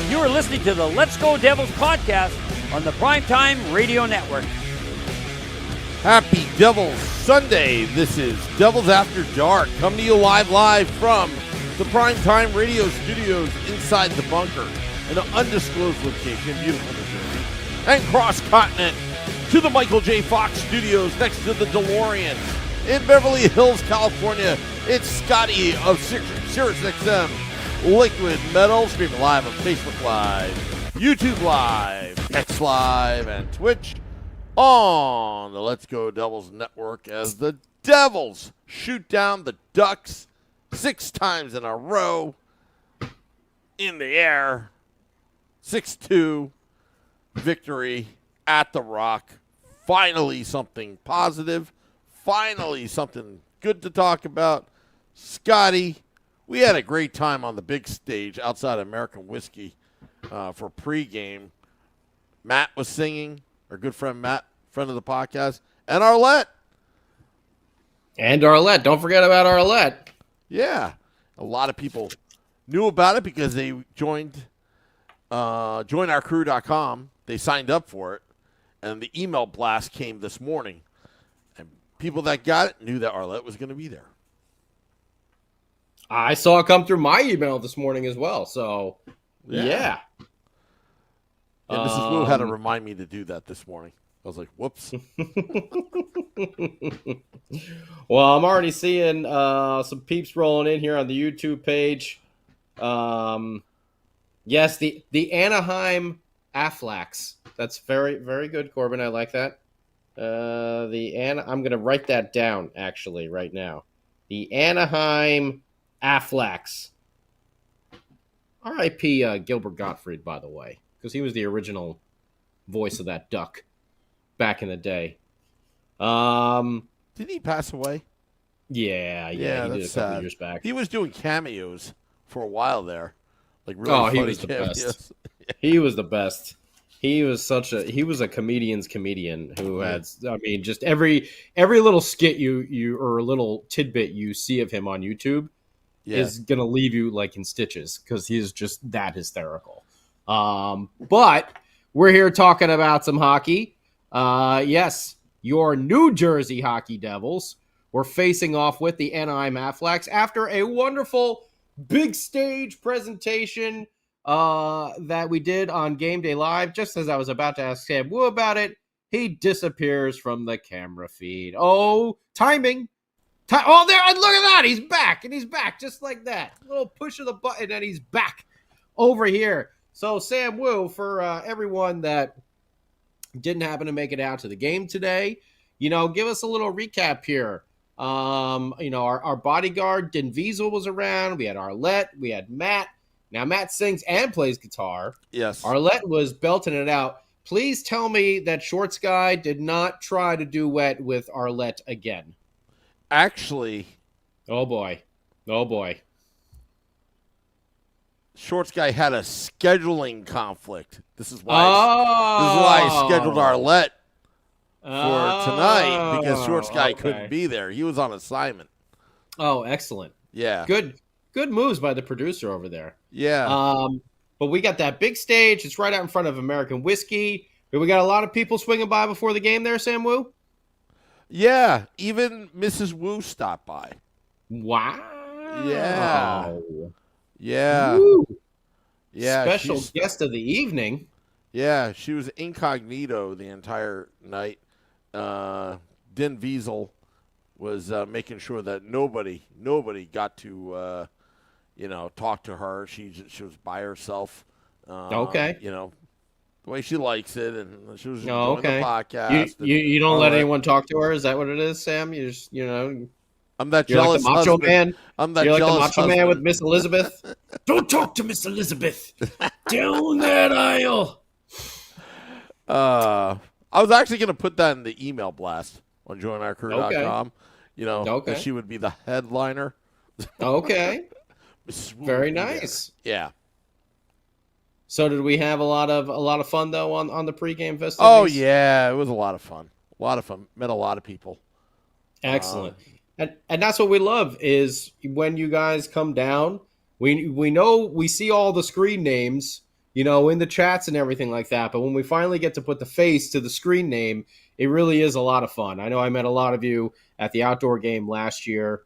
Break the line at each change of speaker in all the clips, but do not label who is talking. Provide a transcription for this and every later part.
You are listening to the Let's Go Devils podcast on the Primetime Radio Network.
Happy Devils Sunday. This is Devils After Dark, coming to you live from the Primetime Radio Studios inside the bunker in an undisclosed location in beautiful New Jersey, and cross-continent to the Michael J. Fox Studios next to the DeLorean in Beverly Hills, California. It's Scotty of SiriusXM Liquid Metal, streaming live on Facebook Live, YouTube Live, X Live, and Twitch on the Let's Go Devils Network as the Devils shoot down the Ducks 6 times in a row in the air. 6-2 victory at the Rock. Finally something positive. Finally something good to talk about. Scotty, we had a great time on the big stage outside American Whiskey for pregame. Matt was singing, our good friend Matt, friend of the podcast, and Arlette.
Don't forget about Arlette.
Yeah. A lot of people knew about it because they joined joinourcrew.com. They signed up for it, and the email blast came this morning. And people that got it knew that Arlette was going to be there.
I saw it come through my email this morning as well, so yeah.
And Mrs. Wu had to remind me to do that this morning. I was like, whoops.
Well, I'm already seeing some peeps rolling in here on the YouTube page. Yes, the Anaheim Aflax. That's very, very good, Corbin. I like that. I'm going to write that down, actually, right now. The Anaheim Aflax. R.I.P. Gilbert Gottfried, by the way, because he was the original voice of that duck back in the day.
Did he pass away?
Yeah, he did a couple years back.
He was doing cameos for a while there. Like really funny
he was the
cameos.
best. He was the best. He was a comedian's comedian who had, I mean, just every little skit you or a little tidbit you see of him on YouTube is going to leave you like in stitches because he is just that hysterical. But we're here talking about some hockey. Yes, your New Jersey Hockey Devils were facing off with the Anaheim Aflax after a wonderful big stage presentation that we did on Game Day Live. Just as I was about to ask Sam Wu about it, he disappears from the camera feed. Oh, timing. Oh, there! Look at that! He's back, and he's back just like that. A little push of the button, and he's back over here. So, Sam Wu, for everyone that didn't happen to make it out to the game today, give us a little recap here. Our bodyguard, Den Wiesel, was around. We had Arlette. We had Matt. Now, Matt sings and plays guitar.
Yes.
Arlette was belting it out. Please tell me that Shorts Guy did not try to duet with Arlette again.
Actually.
Oh, boy.
Shorts Guy had a scheduling conflict. This is why I scheduled Arlette for tonight because Shorts Guy couldn't be there. He was on assignment.
Oh, excellent.
Yeah.
Good moves by the producer over there.
Yeah.
But we got that big stage. It's right out in front of American Whiskey. We got a lot of people swinging by before the game there, Sam Wu?
Yeah. Even Mrs. Wu stopped by.
Wow.
Yeah. Yeah.
Woo.
Yeah.
Special guest of the evening.
Yeah. She was incognito the entire night. Den Wiesel was making sure that nobody got to, talk to her. She was by herself.
Okay.
The way she likes it, and she was enjoying the podcast.
You don't let anyone talk to her? Is that what it is, Sam? You just,
I'm that jealous
like the macho man.
I'm that
You're like
jealous
the macho
husband.
man with Miss Elizabeth. Don't talk to Miss Elizabeth down that aisle.
I was actually going to put that in the email blast on joinourcrew.com.
Okay.
She would be the headliner.
Okay. Very nice.
Yeah.
So did we have a lot of fun though on the pregame festivities?
Oh yeah, it was a lot of fun. Met a lot of people.
Excellent. And that's what we love is when you guys come down, we know we see all the screen names, in the chats and everything like that. But when we finally get to put the face to the screen name, it really is a lot of fun. I know I met a lot of you at the outdoor game last year.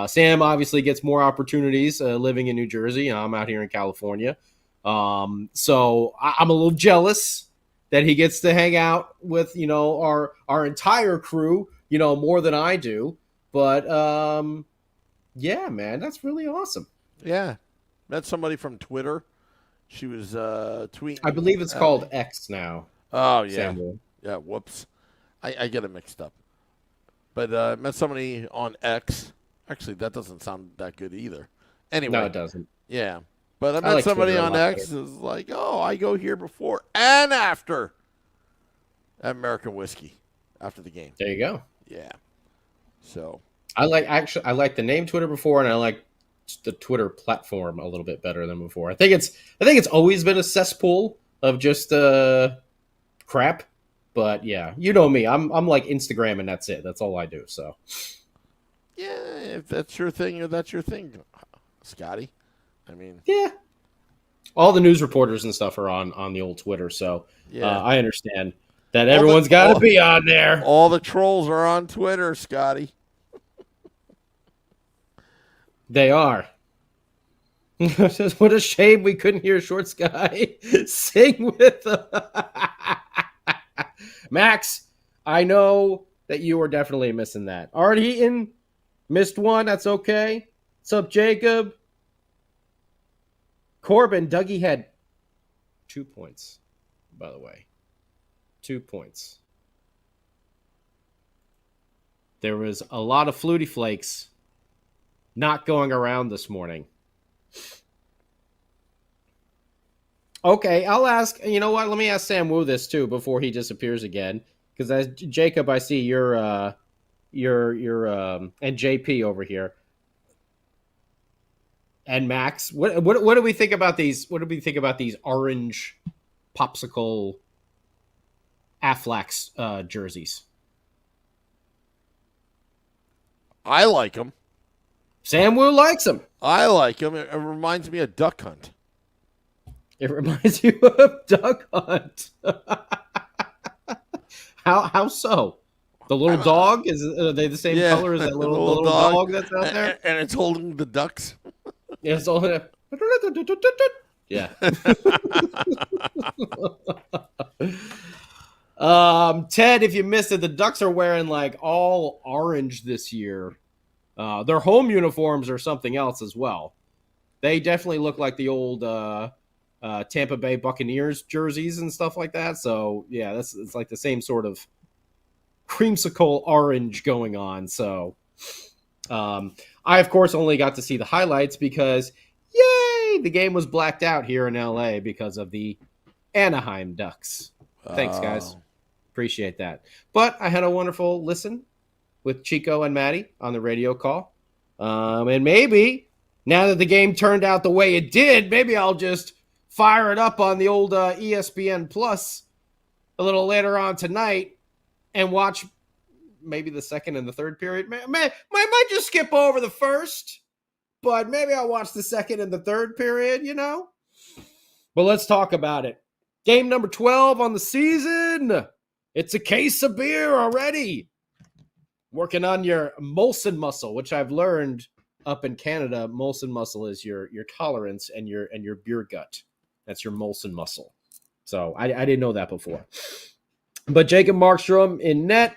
Sam obviously gets more opportunities living in New Jersey. I'm out here in California. So I'm a little jealous that he gets to hang out with, our entire crew, more than I do. But yeah, man, that's really awesome.
Yeah. Met somebody from Twitter. She was tweeting.
I believe it's called X now.
Oh, yeah.
Samuel.
Yeah, whoops. I get it mixed up. But met somebody on X. Actually, that doesn't sound that good either. Anyway.
No, it doesn't.
Yeah. But I met
like
somebody
Twitter a
on
lot
X who's like, oh, I go here before and after American Whiskey after the game.
There you go.
Yeah. So.
I like the name Twitter before, and I like the Twitter platform a little bit better than before. I think it's always been a cesspool of just crap. But yeah, you know me. I'm like Instagram and that's it. That's all I do. So
yeah, if that's your thing, that's your thing, Scotty. I mean,
yeah. All the news reporters and stuff are on the old Twitter, so
yeah.
I understand that everyone's got to be on there.
All the trolls are on Twitter, Scotty.
They are. What a shame we couldn't hear Short Sky sing with Max. I know that you were definitely missing that. Art Heaton missed one. That's okay. What's up, Jacob? Corbin, Dougie had 2 points, by the way. 2 points. There was a lot of Flutie Flakes not going around this morning. Okay, I'll ask. You know what? Let me ask Sam Wu this too before he disappears again. Because as Jacob, I see you're and JP over here, and Max. What do we think about these? What do we think about these orange popsicle Aflax jerseys?
I like them.
Sam Wu likes them.
I like them. It reminds me of Duck Hunt.
It reminds you of Duck Hunt. How so? The little dog are they the same color as that little dog that's out there?
And it's holding the ducks.
Yeah, it's all. Yeah. Ted, if you missed it, the Ducks are wearing like all orange this year. Their home uniforms are something else as well. They definitely look like the old Tampa Bay Buccaneers jerseys and stuff like that. So yeah, it's like the same sort of creamsicle orange going on. So I of course only got to see the highlights because yay, the game was blacked out here in LA because of the Anaheim Ducks. Thanks, guys. Appreciate that. But I had a wonderful listen with Chico and Maddie on the radio call. And maybe now that the game turned out the way it did, maybe I'll just fire it up on the old ESPN Plus a little later on tonight and watch maybe the second and the third period. I might just skip over the first, but maybe I'll watch the second and the third period, But let's talk about it. Game number 12 on the season. It's a case of beer already. Working on your Molson muscle, which I've learned up in Canada, Molson muscle is your tolerance and your beer gut. That's your Molson muscle. So I didn't know that before. But Jacob Markstrom in net.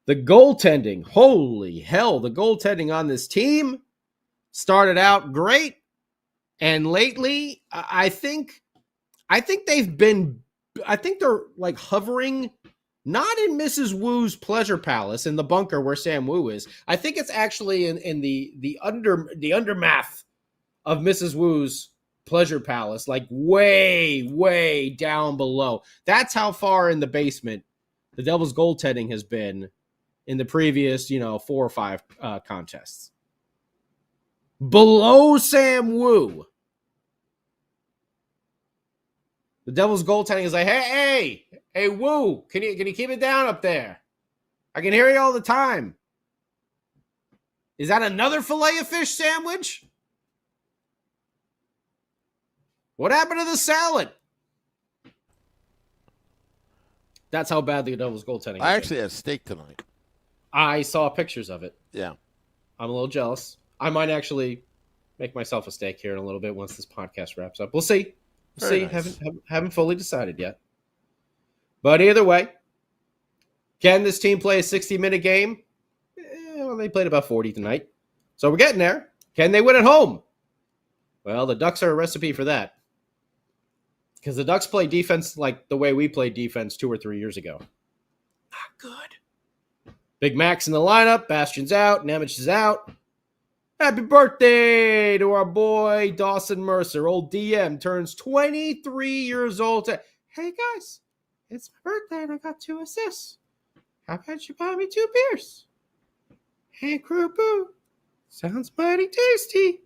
The goaltending, holy hell, the goaltending on this team started out great. And lately, I think they're like hovering not in Mrs. Wu's pleasure palace in the bunker where Sam Wu is. I think it's actually in the undermath of Mrs. Wu's pleasure palace, like way, way down below. That's how far in the basement the Devils' goaltending has been in the previous, 4 or 5 contests. Below Sam Wu. The Devils' goaltending is like, hey, Wu, can you keep it down up there? I can hear you all the time. Is that another Filet-O-Fish sandwich? What happened to the salad? That's how bad the Devils goaltending
I
has
actually
been.
had steak tonight.
I saw pictures of it.
Yeah.
I'm a little jealous. I might actually make myself a steak here in a little bit once this podcast wraps up. We'll see. We'll
Very
see.
nice.
Haven't fully decided yet. But either way, can this team play a 60-minute game? Well, they played about 40 tonight. So we're getting there. Can they win at home? Well, the Ducks are a recipe for that. Because the Ducks play defense like the way we played defense 2 or 3 years ago. Not good. Big Mac's in the lineup. Bastion's out. Nemec is out. Happy birthday to our boy Dawson Mercer. Old DM turns 23 years old. Hey, guys, it's my birthday and I got 2 assists. How about you buy me 2 beers? Hey, crew boo. Sounds mighty tasty.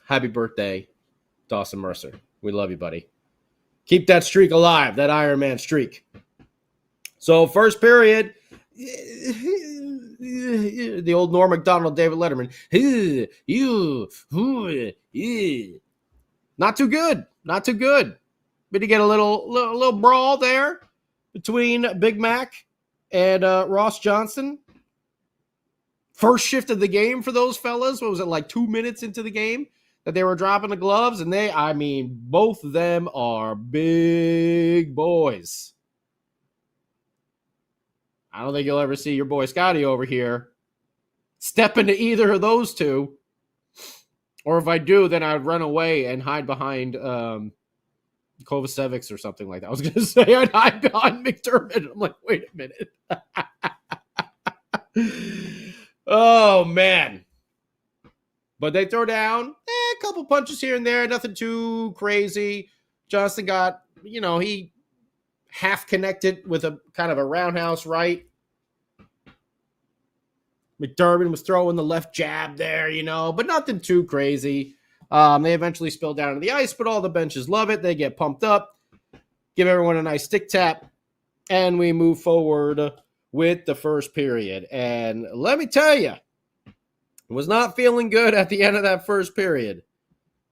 Happy birthday, Dawson Mercer. We love you, buddy. Keep that streak alive, that Iron Man streak. So, first period, the old Norm Macdonald, David Letterman. Not too good. Not too good. But you get a little brawl there between Big Mac and Ross Johnson. First shift of the game for those fellas. What was it, like 2 minutes into the game that they were dropping the gloves? And both of them are big boys. I don't think you'll ever see your boy Scotty over here step into either of those two. Or if I do, then I'd run away and hide behind Kovacevic or something like that. I was going to say I'd hide behind McDermott. I'm like, wait a minute. Oh, man. But they throw down a couple punches here and there. Nothing too crazy. Johnson got, he half connected with a kind of a roundhouse right. McDermott was throwing the left jab there, but nothing too crazy. They eventually spill down to the ice, but all the benches love it. They get pumped up, give everyone a nice stick tap, and we move forward with the first period. And let me tell you, I was not feeling good at the end of that first period.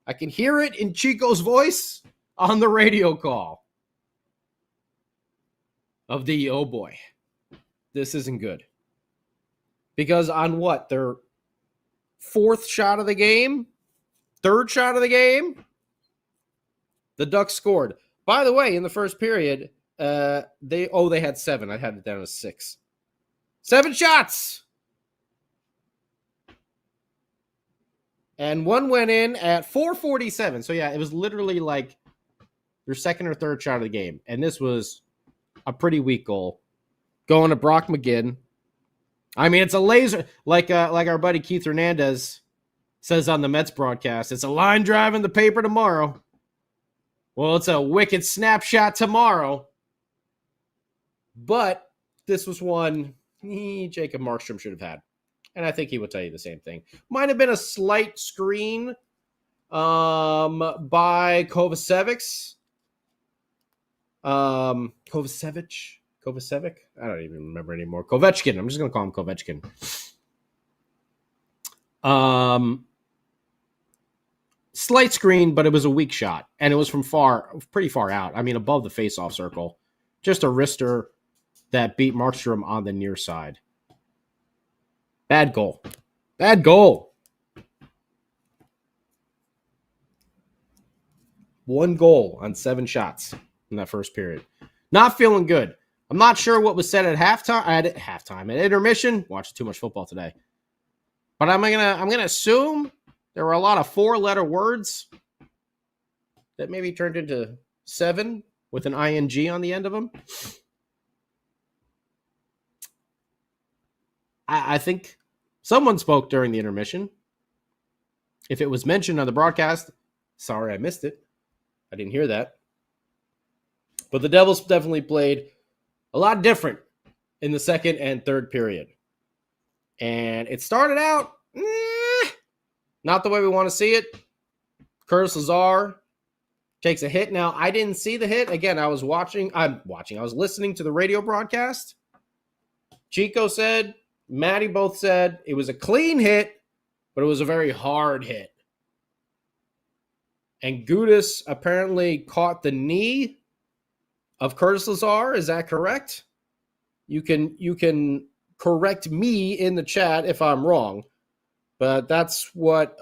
I can hear it in Chico's voice on the radio call of the, oh boy, this isn't good. Because on what? Their 4th shot of the game? 3rd shot of the game? The Ducks scored. By the way, in the first period, they had 7. I had it down as 6. 7 shots! And one went in at 4:47. So yeah, it was literally like their 2nd or 3rd shot of the game. And this was a pretty weak goal. Going to Brock McGinn. I mean, it's a laser, like our buddy Keith Hernandez says on the Mets broadcast. It's a line drive in the paper tomorrow. Well, it's a wicked snapshot tomorrow. But this was one Jacob Markstrom should have had. And I think he would tell you the same thing. Might have been a slight screen by Kovacevic. Kovacevic? I don't even remember anymore. Kovechkin. I'm just going to call him Kovechkin. Slight screen, but it was a weak shot. And it was from pretty far out. I mean, above the face-off circle. Just a wrister that beat Markstrom on the near side. Bad goal. Bad goal. 1 goal on 7 shots in that first period. Not feeling good. I'm not sure what was said at halftime. At intermission, watching too much football today. But I'm gonna assume there were a lot of 4-letter words that maybe turned into 7 with an ing on the end of them. I think someone spoke during the intermission. If it was mentioned on the broadcast, sorry I missed it. I didn't hear that. But the Devils definitely played a lot different in the 2nd and 3rd period. And it started out not the way we want to see it. Curtis Lazar takes a hit. Now, I didn't see the hit. Again, I was listening to the radio broadcast. Chico said, Maddie both said it was a clean hit, but it was a very hard hit. And Gudis apparently caught the knee of Curtis Lazar. Is that correct? You can correct me in the chat if I'm wrong, but that's what.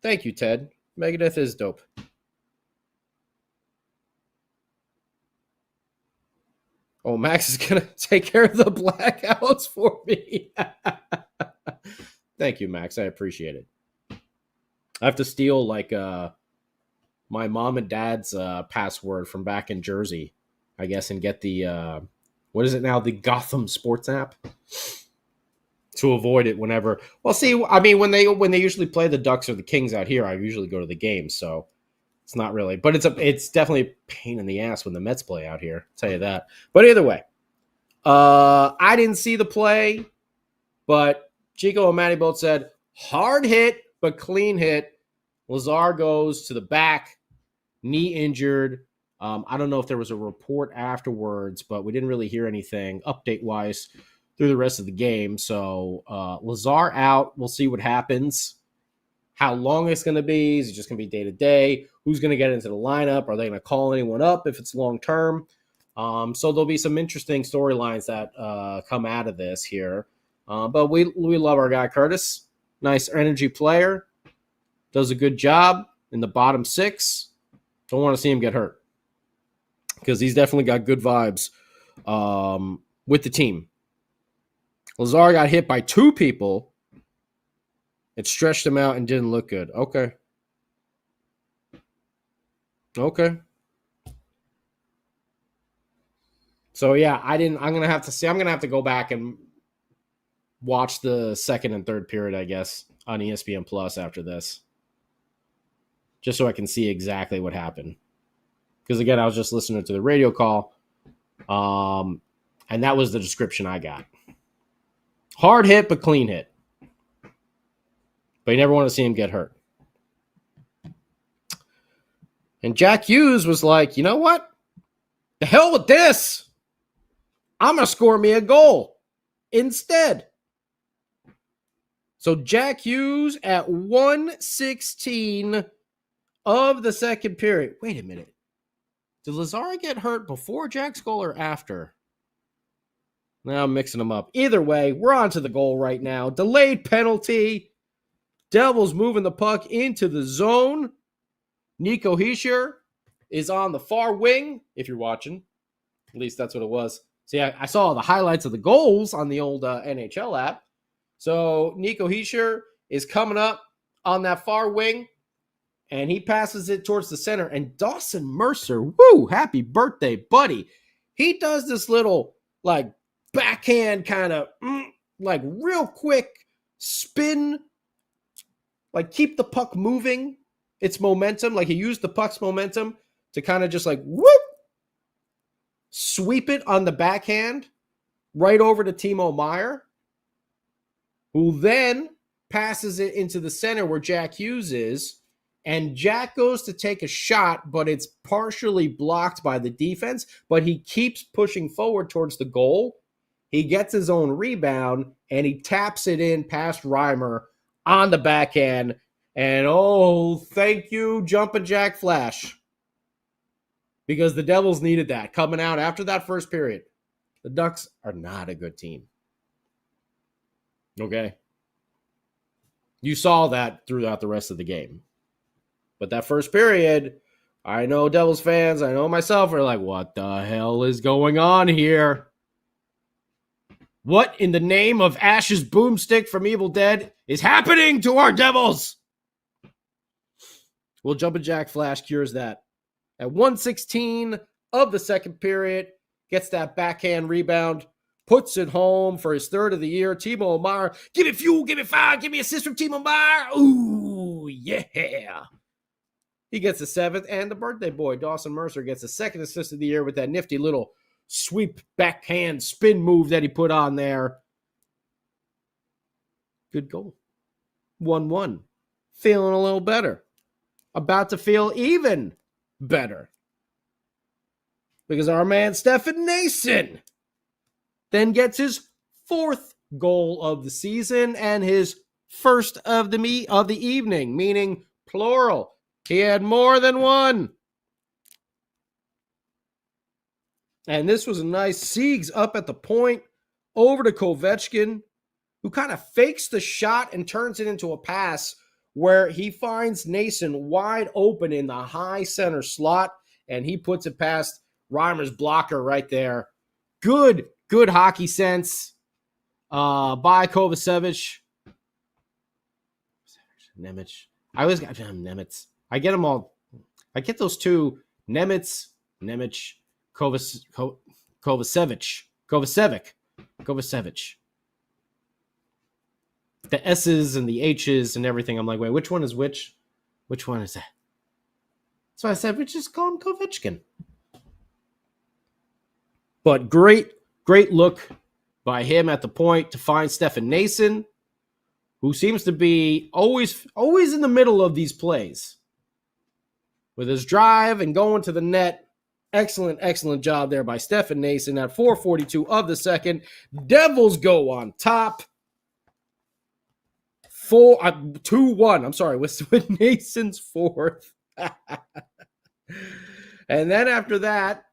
Thank you, Ted. Megadeth is dope. Oh, Max is gonna take care of the blackouts for me. Thank you, Max. I appreciate it. I have to steal like my mom and dad's password from back in Jersey, I guess, and get the what is it now? The Gotham Sports app to avoid it whenever. Well, see, I mean, when they usually play the Ducks or the Kings out here, I usually go to the game, so it's not really. But it's definitely a pain in the ass when the Mets play out here. I'll tell you that. But either way, I didn't see the play, but Chico and Matty both said hard hit but clean hit. Lazar goes to the back, knee injured. I don't know if there was a report afterwards, but we didn't really hear anything update-wise through the rest of the game. So Lazar out. We'll see what happens. How long it's going to be. Is it just going to be day-to-day? Who's going to get into the lineup? Are they going to call anyone up if it's long-term? So there'll be some interesting storylines that come out of this here. But we love our guy Curtis. Nice energy player. Does a good job in the bottom six. Don't want to see him get hurt because he's definitely got good vibes with the team. Lazar got hit by two people. It stretched him out and didn't look good. Okay. So yeah, I'm gonna have to go back and watch the second and third period, I guess, on ESPN Plus after this. Just so I can see exactly what happened. Because again, I was just listening to the radio call. And that was the description I got. Hard hit, but clean hit. But you never want to see him get hurt. And Jack Hughes was like, you know what? The hell with this. I'm going to score me a goal instead. So Jack Hughes at 1:16 of the second period. Wait a minute. Did Lazar get hurt before Jack's goal or after? Now I'm mixing them up. Either way, we're on to the goal right now. Delayed penalty. Devils moving the puck into the zone. Nico Hischier is on the far wing, if you're watching. At least that's what it was. See, I saw the highlights of the goals on the old NHL app. So Nico Hischier is coming up on that far wing, and he passes it towards the center. And Dawson Mercer, woo, happy birthday, buddy. He does this little, like, backhand kind of, like, real quick spin, like, keep the puck moving. Its momentum, like he used the puck's momentum to kind of just like, whoop, sweep it on the backhand right over to Timo Meier, who then passes it into the center where Jack Hughes is, and Jack goes to take a shot, but it's partially blocked by the defense, but he keeps pushing forward towards the goal. He gets his own rebound, and he taps it in past Reimer on the backhand, and oh, thank you, Jumpin' Jack Flash, because the Devils needed that coming out after that first period. The Ducks are not a good team. Okay? You saw that throughout the rest of the game. But that first period, I know Devils fans, I know myself, are like, what the hell is going on here? What in the name of Ash's boomstick from Evil Dead is happening to our Devils? Well, Jumpin' Jack Flash cures that. At 1:16 of the second period, gets that backhand rebound, puts it home for his third of the year. Timo Meier, give me fuel, give me fire, give me assist from Timo Meier. Ooh, yeah. He gets the seventh, and the birthday boy, Dawson Mercer, gets the second assist of the year with that nifty little sweep backhand spin move that he put on there. Good goal. 1-1. Feeling a little better. About to feel even better. Because our man Stefan Nason then gets his fourth goal of the season and his first of the evening, meaning plural. He had more than one. And this was a nice Siegs up at the point, over to Kovechkin, who kind of fakes the shot and turns it into a pass where he finds Nason wide open in the high center slot, and he puts it past Reimer's blocker right there. Good hockey sense by Kovacevic. Nemec. I always got Nemitz. I get them all. I get those two. Nemec, Kovacevic. The S's and the H's and everything. I'm like, wait, which one is which? Which one is that? So I said, we just call him Kovechkin. But great look by him at the point to find Stefan Nason, who seems to be always in the middle of these plays. With his drive and going to the net. Excellent job there by Stefan Nason at 4:42 of the second. Devils go on top. 2-1. I'm sorry, with Nason's fourth. And then after that,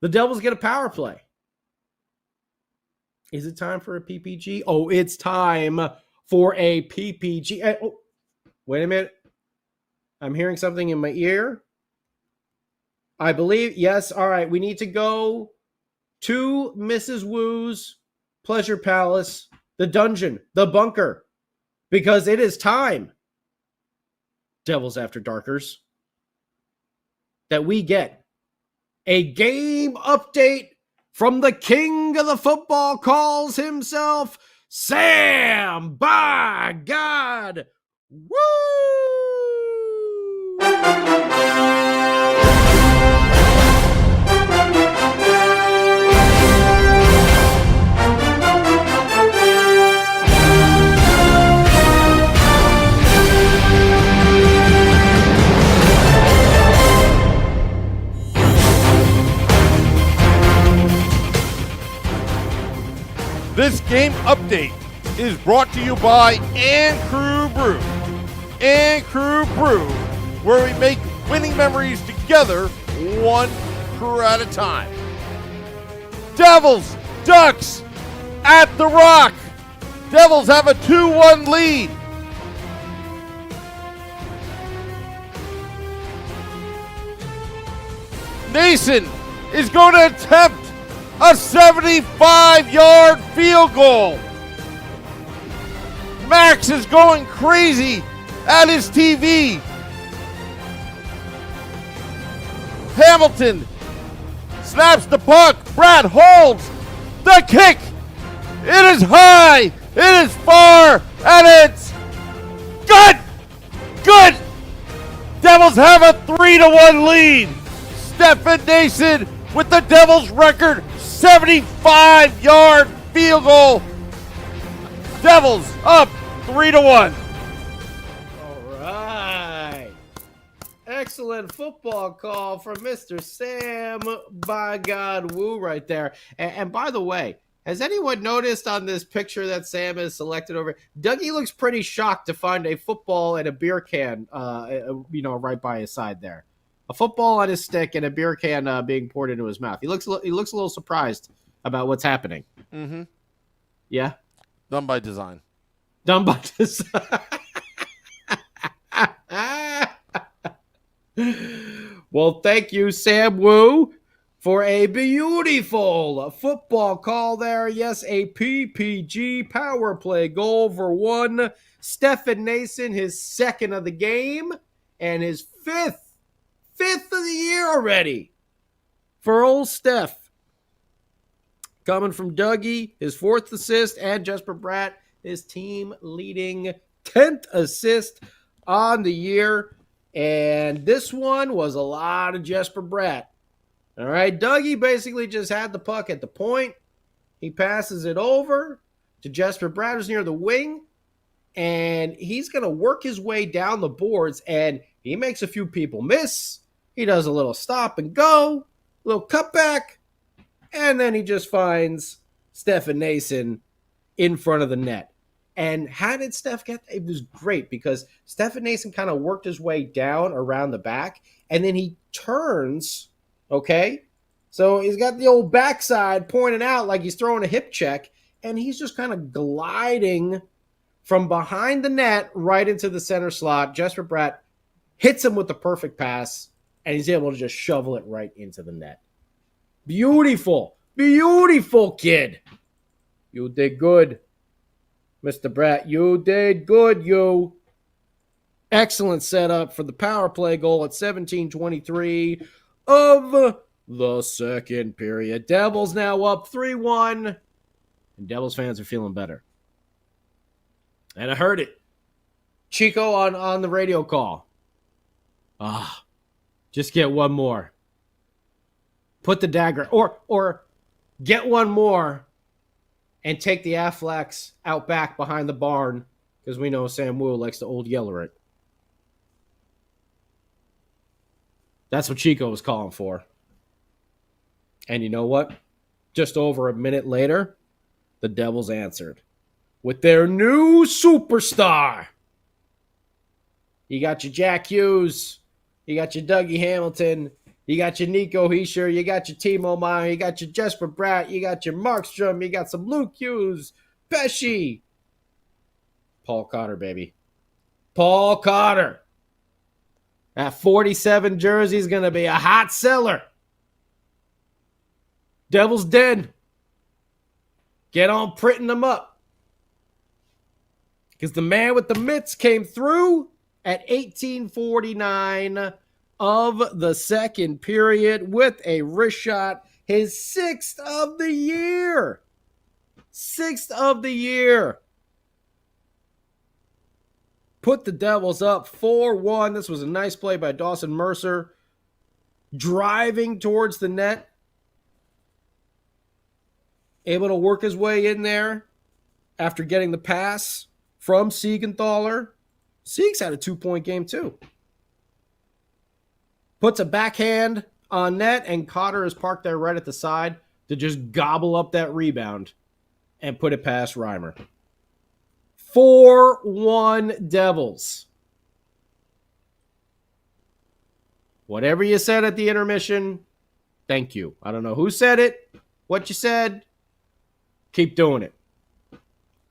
the Devils get a power play. Is it time for a PPG? Oh, it's time for a PPG. Oh, wait a minute. I'm hearing something in my ear. I believe, yes, all right. We need to go to Mrs. Wu's Pleasure Palace, the dungeon, the bunker, because it is time, Devils After Darkers, that we get a game update from the king of the football calls himself, Sam by God. Woo!
This game update is brought to you by And Crew Brew. And Crew Brew, where we make winning memories together, one crew at a time. Devils, Ducks, at the Rock. Devils have a 2-1 lead. Nason is going to attempt a 75-yard field goal. Max is going crazy at his TV. Hamilton snaps the puck. Brad holds the kick. It is high. It is far. And it's good. Good. Devils have a 3-1 lead. Stefan Nason with the Devils record 75-yard field goal. Devils up 3-1.
All right. Excellent football call from Mr. Sam by God Woo right there. And by the way, has anyone noticed on this picture that Sam has selected over? Dougie looks pretty shocked to find a football and a beer can, right by his side there. A football on his stick and a beer can being poured into his mouth. He looks a little surprised about what's happening.
Mm-hmm.
Yeah?
Done by design.
Done by design. Well, thank you, Sam Woo, for a beautiful football call there. Yes, a PPG power play goal for one. Stefan Nason, his second of the game, and his fifth of the year already for old Steph. Coming from Dougie, his fourth assist, and Jesper Bratt, his team-leading 10th assist on the year. And this one was a lot of Jesper Bratt. All right, Dougie basically just had the puck at the point. He passes it over to Jesper Bratt, who's near the wing. And he's going to work his way down the boards, and he makes a few people miss. He does a little stop and go, little cutback, and then he just finds Stefan Nason in front of the net. And how did Steph get that? It was great because Stefan Nason kind of worked his way down around the back, and then he turns, okay, So he's got the old backside pointing out like he's throwing a hip check, and he's just kind of gliding from behind the net right into the center slot. Jesper Bratt hits him with the perfect pass, and he's able to just shovel it right into the net. Beautiful. Beautiful, kid. You did good, Mr. Bratt. You did good, you. Excellent setup for the power play goal at 17:23 of the second period. Devils now up 3-1, and Devils fans are feeling better. And I heard it. Chico on the radio call. Just get one more. Put the dagger. Or get one more and take the Aflacs out back behind the barn, because we know Sam Wu likes to old yeller it. That's what Chico was calling for. And you know what? Just over a minute later, the Devils answered with their new superstar. You got your Jack Hughes. You got your Dougie Hamilton. You got your Nico Hischier. You got your Timo Meyer. You got your Jesper Bratt. You got your Markstrom. You got some Luke Hughes. Pesci. Paul Cotter, baby. Paul Cotter. That 47 jersey is going to be a hot seller. Devils dead. Get on printing them up. Because the man with the mitts came through at 18:49 of the second period with a wrist shot. His 6th of the year. 6th of the year. Put the Devils up 4-1. This was a nice play by Dawson Mercer. Driving towards the net. Able to work his way in there after getting the pass from Siegenthaler. Siegs had a 2-point game too. Puts a backhand on net, and Cotter is parked there right at the side to just gobble up that rebound and put it past Reimer. 4-1 Devils. Whatever you said at the intermission, thank you. I don't know who said it, what you said. Keep doing it.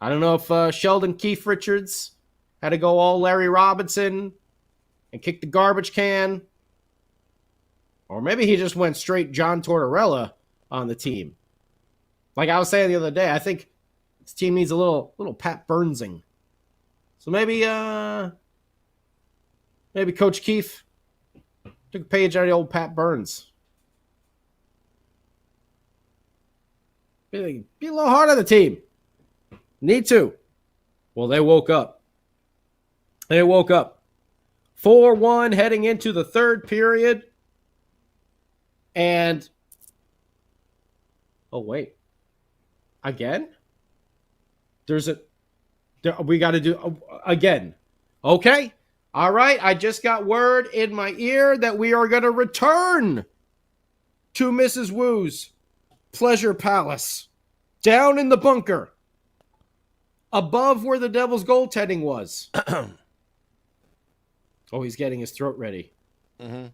I don't know if Sheldon Keefe Richards had to go all Larry Robinson and kick the garbage can. Or maybe he just went straight John Tortorella on the team. Like I was saying the other day, I think this team needs a little Pat Burnsing. So maybe Coach Keefe took a page out of the old Pat Burns. Be a little hard on the team. Need to. Well, they woke up. 4-1 heading into the third period. And, oh, wait. Again? We got to do, again. Okay. All right. I just got word in my ear that we are going to return to Mrs. Wu's Pleasure Palace. Down in the bunker. Above where the Devils' goaltending was. Oh, he's getting his throat ready. Mm-hmm.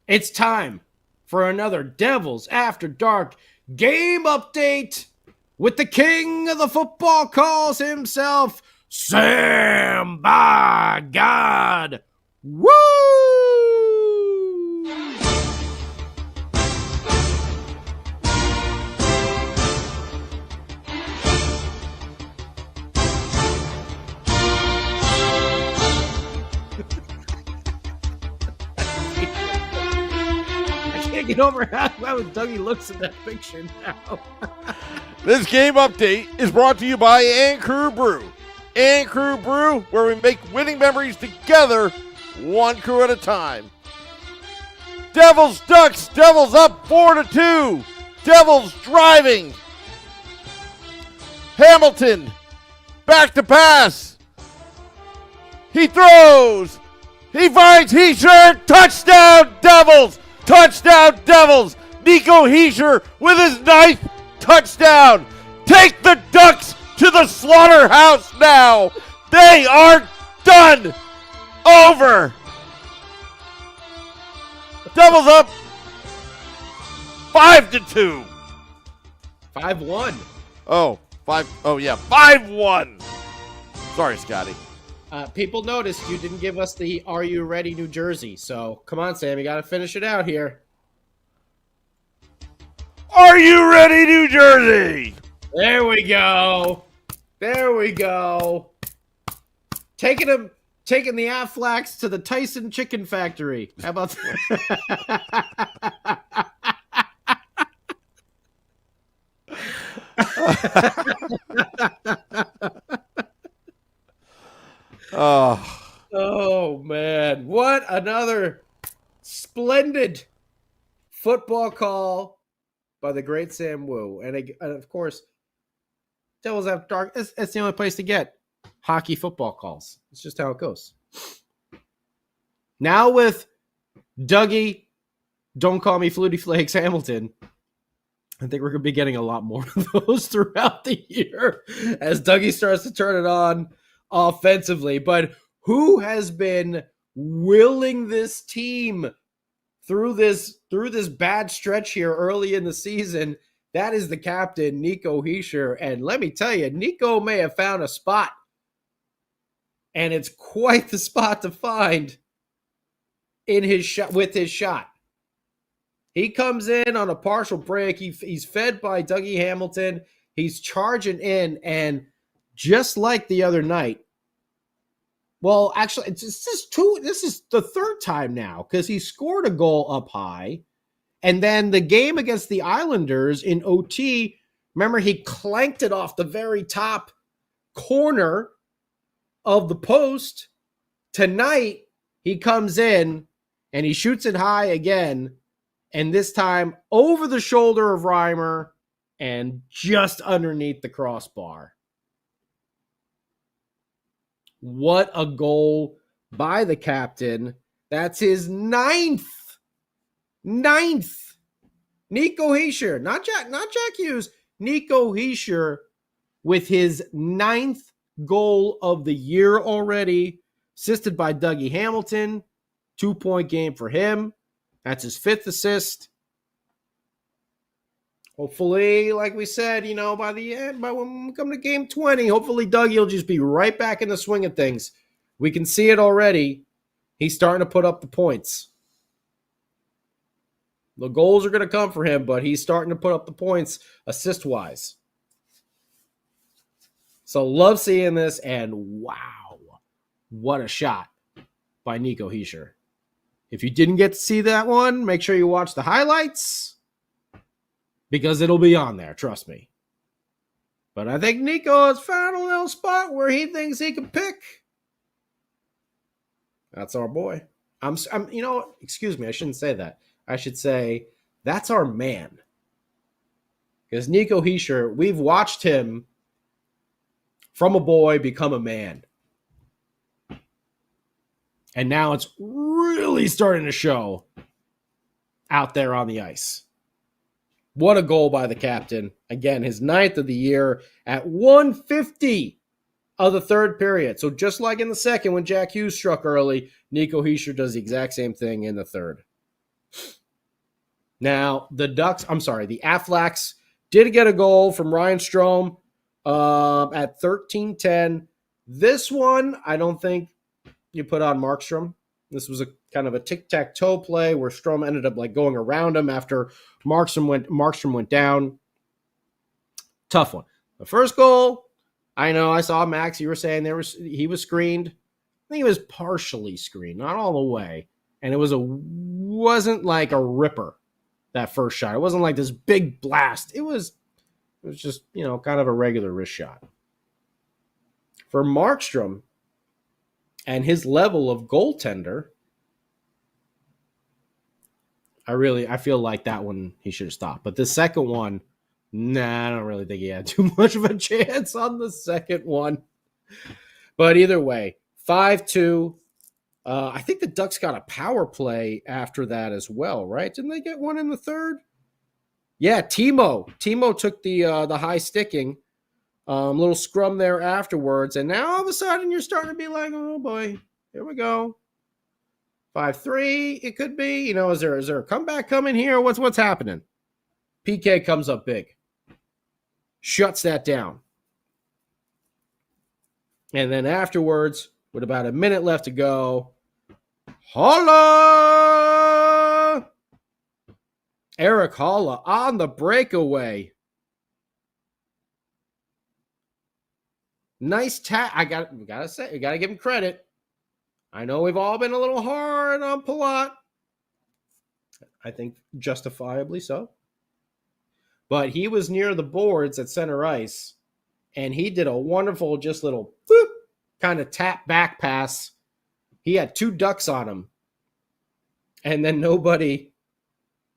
It's time for another Devils After Dark game update with the king of the football calls himself, Sam by God. Woo! Get over how Dougie looks at that picture now.
This game update is brought to you by Crew Brew. Crew Brew, where we make winning memories together, one crew at a time. Devils Ducks, Devils up 4-2. Devils driving. Hamilton, back to pass. He throws. He finds Hischier. Touchdown, Devils. Touchdown, Devils. Nico Hischier with his 9th touchdown. Take the Ducks to the slaughterhouse now. They are done. Over. Devils up 5-2.
5-1.
Oh, 5-1. Sorry, Scotty.
People noticed you didn't give us the "Are you ready, New Jersey?" So come on, Sam, you got to finish it out here.
Are you ready, New Jersey?
There we go. There we go. Taking the Aflax to the Tyson Chicken Factory. How about Oh, man. What another splendid football call by the great Sam Wu. And of course, Devils After Dark, it's the only place to get hockey football calls. It's just how it goes. Now with Dougie, don't call me Flutie Flakes Hamilton, I think we're going to be getting a lot more of those throughout the year as Dougie starts to turn it on offensively. But who has been willing this team through this bad stretch here early in the season? That is the captain, Nico Hischier. And let me tell you, Nico may have found a spot. And it's quite the spot to find in his shot with his shot. He comes in on a partial break. He's fed by Dougie Hamilton. He's charging in, and just like the other night, well, actually, this is the third time now because he scored a goal up high. And then the game against the Islanders in OT, remember, he clanked it off the very top corner of the post. Tonight, he comes in and he shoots it high again. And this time over the shoulder of Reimer and just underneath the crossbar. What a goal by the captain. That's his ninth. Nico Hischier, not Jack Hughes. Nico Hischier with his ninth goal of the year already, assisted by Dougie Hamilton. 2-point game for him. That's his fifth assist. Hopefully, like we said, by the end, by when we come to game 20, hopefully Dougie will just be right back in the swing of things. We can see it already. He's starting to put up the points. The goals are going to come for him, but he's starting to put up the points assist-wise. So love seeing this, and wow, what a shot by Nico Hischier. If you didn't get to see that one, make sure you watch the highlights because it'll be on there, trust me. But I think Nico has found a little spot where he thinks he can pick. That's our boy. Excuse me, I shouldn't say that. I should say that's our man. Because Nico Hischier, we've watched him from a boy become a man. And now it's really starting to show out there on the ice. What a goal by the captain. Again, his ninth of the year at 1:50 of the third period. So just like in the second when Jack Hughes struck early, Nico Hischier does the exact same thing in the third. Now, the Aflax did get a goal from Ryan Strome at 13:10. This one, I don't think you put on Markstrom. This was a kind of a tic-tac-toe play where Strome ended up going around him after Markstrom went down. Tough one. The first goal, I know I saw Max. You were saying he was screened. I think he was partially screened, not all the way. And it wasn't like a ripper, that first shot. It wasn't like this big blast. It was just, kind of a regular wrist shot. For Markstrom and his level of goaltender, I feel like that one he should have stopped. But the second one, I don't really think he had too much of a chance on the second one. But either way, 5-2. I think the Ducks got a power play after that as well, right? Didn't they get one in the third? Yeah, Timo. Timo took the high sticking. Little scrum there afterwards. And now all of a sudden you're starting to be like, oh boy, here we go. 5-3, it could be. Is there a comeback coming here? What's happening? PK comes up big, shuts that down. And then afterwards, with about a minute left to go, Holla! Eric Holla on the breakaway. Nice tap. We gotta give him credit. I know we've all been a little hard on Palat. I think justifiably so. But he was near the boards at center ice, and he did a wonderful just little boop, kind of tap back pass. He had 2 ducks on him, and then nobody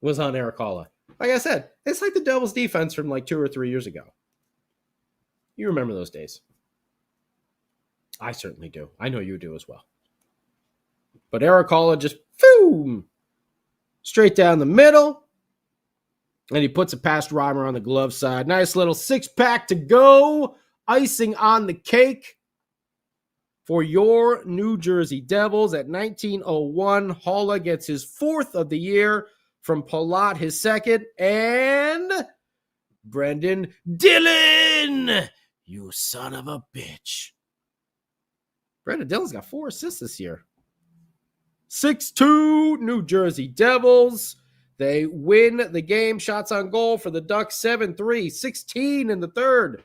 was on Eric Holla. Like I said, it's like the Devils defense from like 2 or 3 years ago. You remember those days. I certainly do. I know you do as well. But Eric Holla just boom, straight down the middle. And he puts it past Reimer on the glove side. Nice little 6-pack to go. Icing on the cake for your New Jersey Devils at 19:01. Holla gets his 4th of the year from Palat, his 2nd. And Brendan Dillon, you son of a bitch. Brendan Dillon's got 4 assists this year. 6-2 New Jersey Devils. They win the game. Shots on goal for the Ducks, 7-3, 16 in the third.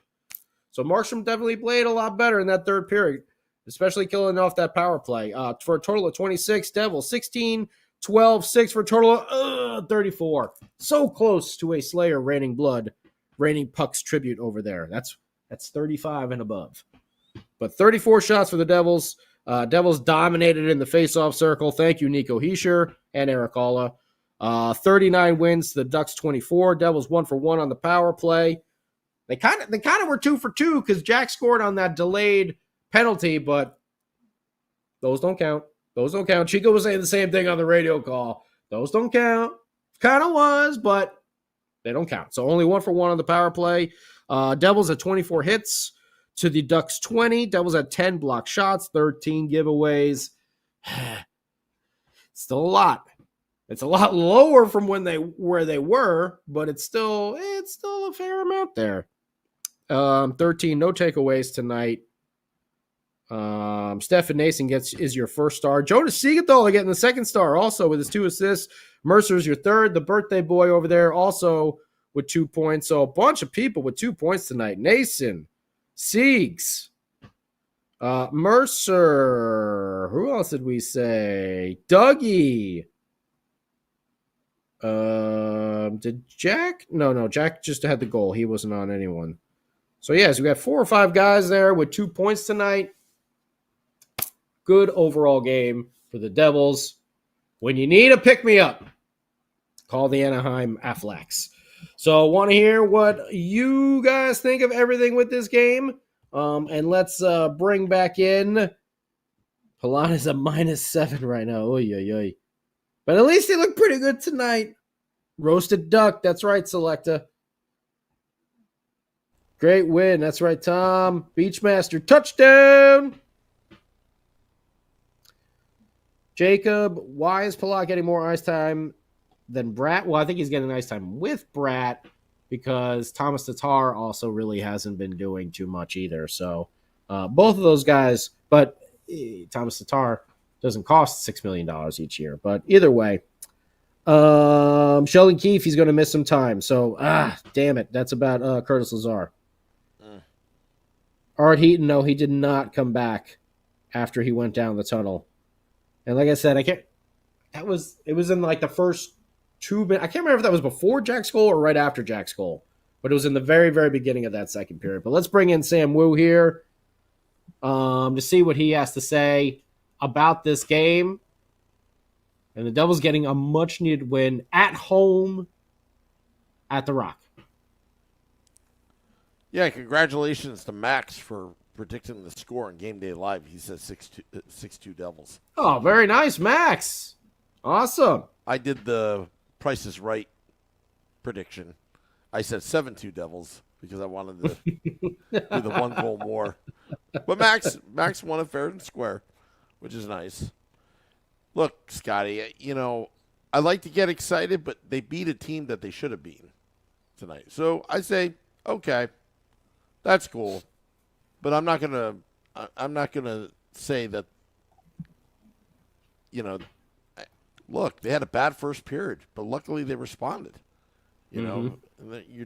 So Markstrom definitely played a lot better in that third period, especially killing off that power play. For a total of 26, Devils 16, 12, 6 for a total of 34. So close to a Slayer raining blood, raining pucks tribute over there. That's 35 and above. But 34 shots for the Devils. Devils dominated in the faceoff circle. Thank you, Nico Hischier and Eric Holla. 39 wins to the Ducks 24. Devils 1 for 1 on the power play. They kind of were 2 for 2 because Jack scored on that delayed penalty, but those don't count. Those don't count. Chico was saying the same thing on the radio call. Those don't count. Kind of was, but they don't count. So only 1 for 1 on the power play. Devils at 24 hits to the Ducks 20. Devils had 10 block shots, 13 giveaways. Still a lot. It's a lot lower from where they were, but it's still a fair amount there. 13 no takeaways tonight. Stefan Nason is your first star. Jonas Siegenthaler getting the second star also with his 2 assists. Mercer's your third. The birthday boy over there also with 2 points. So a bunch of people with 2 points tonight. Nason, Siegs, Mercer. Who else did we say? Dougie. Did Jack? No, Jack just had the goal. He wasn't on anyone. So yes, we got 4 or 5 guys there with 2 points tonight. Good overall game for the Devils. When you need a pick-me-up, call the Anaheim Athletics. So I want to hear what you guys think of everything with this game. And let's bring back in. Palat is a -7 right now. Oy, oy, oy. But at least they look pretty good tonight. Roasted duck. That's right, Selecta. Great win. That's right, Tom. Beachmaster touchdown. Jacob, why is Palat getting more ice time than Bratt? Well, I think he's getting ice time with Bratt because Thomas Tatar also really hasn't been doing too much either. So both of those guys, but Thomas Tatar doesn't cost $6 million each year. But either way, Sheldon Keefe, he's going to miss some time. So, damn it. That's about Curtis Lazar. Art Heaton, no, he did not come back after he went down the tunnel. And like I said, it was in like the first 2 minutes. I can't remember if that was before Jack's goal or right after Jack's goal. But it was in the very, very beginning of that second period. But let's bring in Sam Wu here to see what he has to say about this game. And the Devils getting a much-needed win at home at the Rock.
Yeah, congratulations to Max for predicting the score on Game Day Live. He says 6-2 Devils.
Oh, very nice, Max. Awesome.
I did the Price is Right prediction. I said 7-2 Devils because I wanted to do the 1 goal more. But Max won it fair and square, which is nice. Look, Scotty, I like to get excited, but they beat a team that they should have beaten. tonight. So I say, okay, that's cool, but I'm not gonna say that. Look, they had a bad first period, but luckily they responded. You're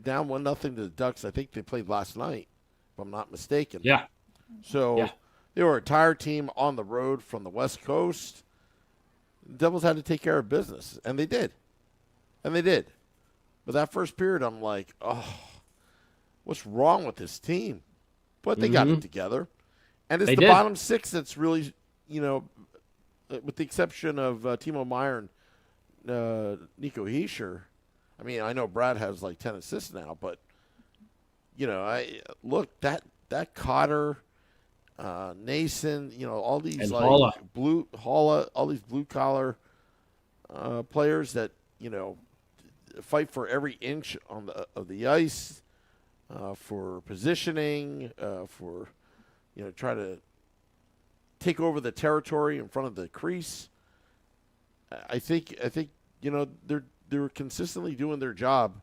down 1-0 to the Ducks. I think they played last night, if I'm not mistaken.
Yeah.
So they were a tired team on the road from the West Coast. The Devils had to take care of business, and they did. But that first period, I'm like, oh, what's wrong with this team? But they got it together. And it's the bottom six that's really, with the exception of Timo Meyer and Nico Hischier. I mean, I know Brad has like 10 assists now, but, that Cotter, Nason, all these
and
like
Holla.
all these blue collar players that fight for every inch of the ice, for positioning, for try to take over the territory in front of the crease. I think they're consistently doing their job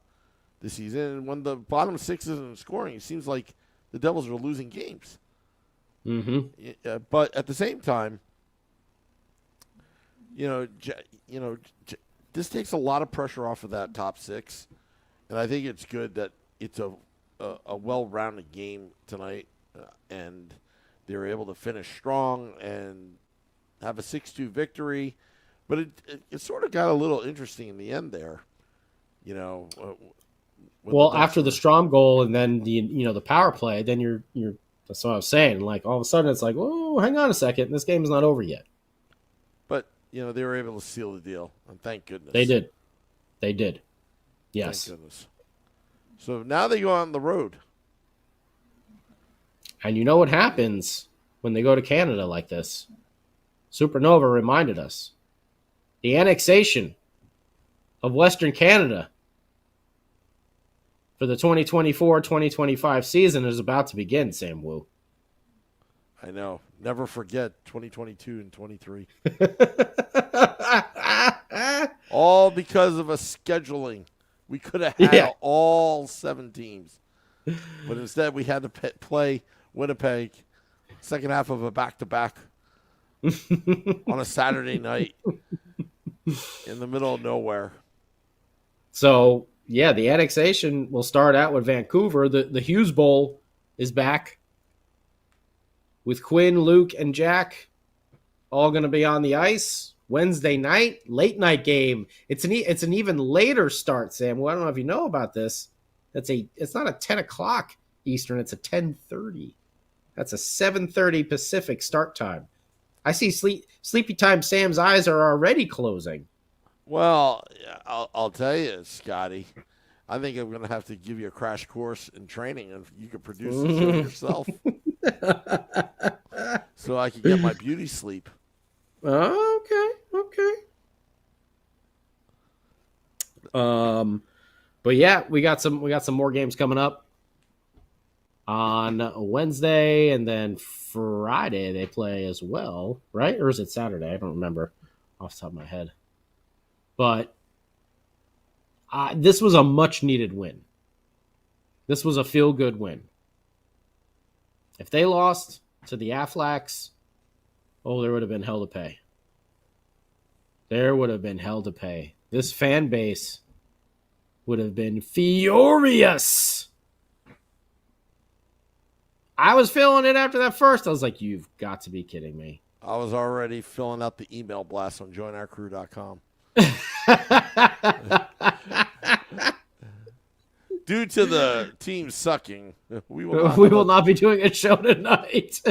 this season. And when the bottom six isn't scoring, it seems like the Devils are losing games. But at the same time, this takes a lot of pressure off of that top six, and I think it's good that it's a well-rounded game tonight, and they were able to finish strong and have a 6-2 victory. But it sort of got a little interesting in the end there,
Well, after the Strom goal and then the power play, then you're that's what I was saying. Like all of a sudden, it's like, oh, hang on a second, this game is not over yet.
But they were able to seal the deal, and thank goodness
They did. Yes.
Thank goodness. So now they go on the road.
And you know what happens when they go to Canada like this? Supernova reminded us. The annexation of Western Canada for the 2024-2025 season is about to begin, Sam Wu.
I know. Never forget 2022 and 23. All because of a scheduling. We could have had all 7 teams. But instead we had to play Winnipeg second half of a back-to-back on a Saturday night in the middle of nowhere.
So, yeah, the annexation will start out with Vancouver. The Hughes Bowl is back with Quinn, Luke, and Jack all going to be on the ice. Wednesday night, late night game. It's an even later start, Sam. Well, I don't know if you know about this. It's not a 10 o'clock Eastern. It's a 10:30. That's a 7:30 Pacific start time. I see Sleepy Time Sam's eyes are already closing.
Well, I'll tell you, Scotty. I think I'm going to have to give you a crash course in training, and you can produce the show yourself, so I can get my beauty sleep.
Okay. But yeah, we got some more games coming up on Wednesday, and then Friday they play as well, right? Or is it Saturday? I don't remember off the top of my head. But this was a much-needed win. This was a feel-good win. If they lost to the Aflacs, there would have been hell to pay. There would have been hell to pay. This fan base would have been furious. I was feeling it after that first. I was like, you've got to be kidding me.
I was already filling out the email blast on joinourcrew.com. Due to the team sucking, we will
not be doing a show tonight.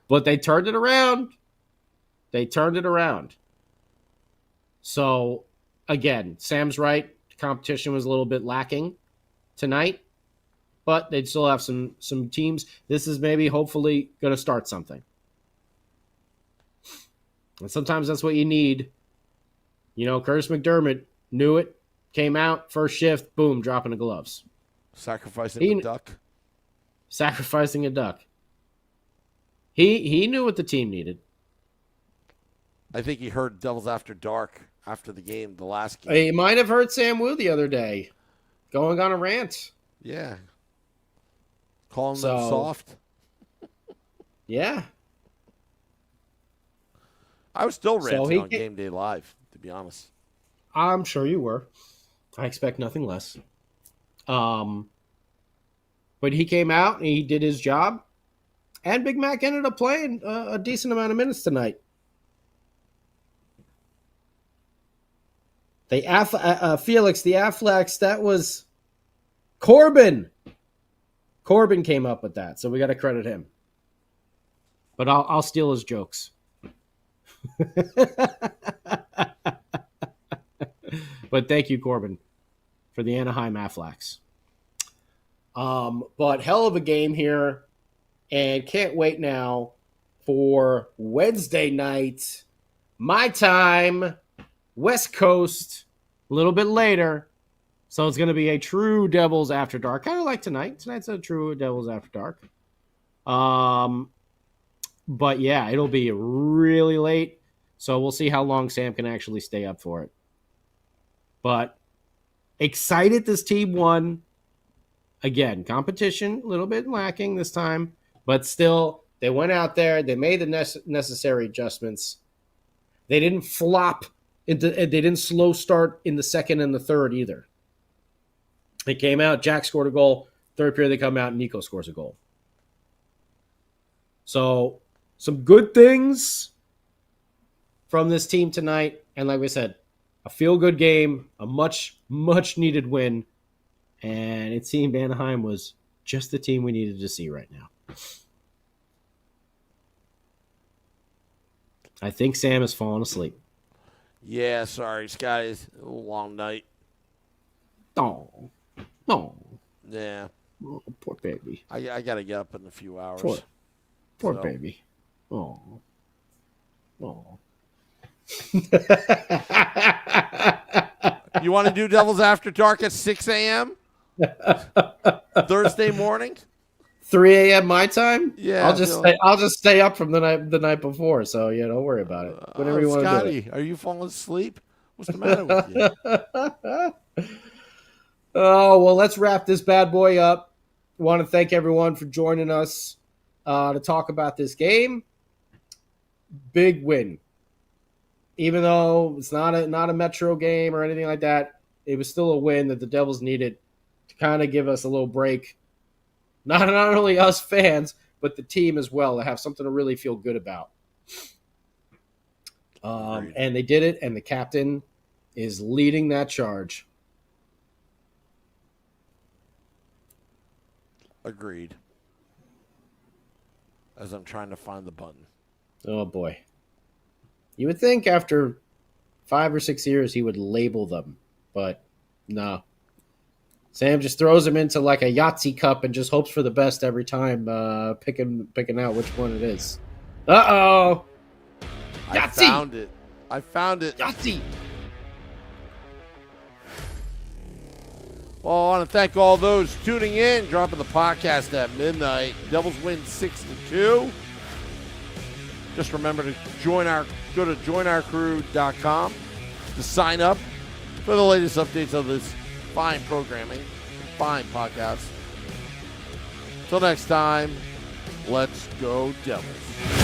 But they turned it around. So, again, Sam's right. The competition was a little bit lacking tonight, but they'd still have some teams. This is maybe, hopefully, going to start something. And sometimes that's what you need. Curtis McDermott knew it, came out, first shift, boom, dropping the gloves.
Sacrificing a duck.
Sacrificing a duck. He knew what the team needed.
I think he heard Devils After Dark after the game, the last game.
He might have heard Sam Wu the other day going on a rant.
Yeah. Calling them soft.
Yeah.
I was still ranting on Game Day Live, to be honest.
I'm sure you were. I expect nothing less. But he came out and he did his job. And Big Mac ended up playing a decent amount of minutes tonight. Felix, the Afflex, that was Corbin. Corbin came up with that, so we got to credit him. But I'll steal his jokes. But thank you, Corbin, for the Anaheim Afflex. But hell of a game here, and can't wait now for Wednesday night, my time, West Coast, a little bit later. So it's going to be a true Devils After Dark, kind of like tonight. Tonight's a true Devils After Dark. But yeah, it'll be really late. So we'll see how long Sam can actually stay up for it. But excited this team won. Again, competition, a little bit lacking this time. But still, they went out there. They made the necessary adjustments. They didn't flop. They didn't slow start in the second and the third either. They came out. Jack scored a goal. Third period, they come out, and Nico scores a goal. So some good things from this team tonight. And like we said, a feel-good game, a much, much needed win. And it seemed Anaheim was just the team we needed to see right now. I think Sam has fallen asleep.
Yeah, sorry, Scotty. It's a long night.
Oh.
Yeah.
Oh, poor baby.
I got to get up in a few hours.
Poor baby. Oh.
You want to do Devils After Dark at 6 a.m.? Thursday morning?
3 a.m. my time?
Yeah.
I'll just stay up from the night before, so yeah, don't worry about it. Whatever you want to do.
Scotty, are you falling asleep? What's the matter with you?
Oh, well, let's wrap this bad boy up. Want to thank everyone for joining us to talk about this game. Big win. Even though it's not a Metro game or anything like that, it was still a win that the Devils needed to kind of give us a little break. Not only us fans, but the team as well, to have something to really feel good about. And they did it, and the captain is leading that charge.
Agreed. As I'm trying to find the button.
Oh, boy. You would think after 5 or 6 years he would label them, but no. Sam just throws them into like a Yahtzee cup and just hopes for the best every time, picking out which one it is. Uh-oh! Yahtzee!
I found it.
Yahtzee!
Well, I want to thank all those tuning in, dropping the podcast at midnight. Devils win 6-2. Just remember to go to joinourcrew.com to sign up for the latest updates of this fine programming, fine podcast. Till next time, let's go Devils.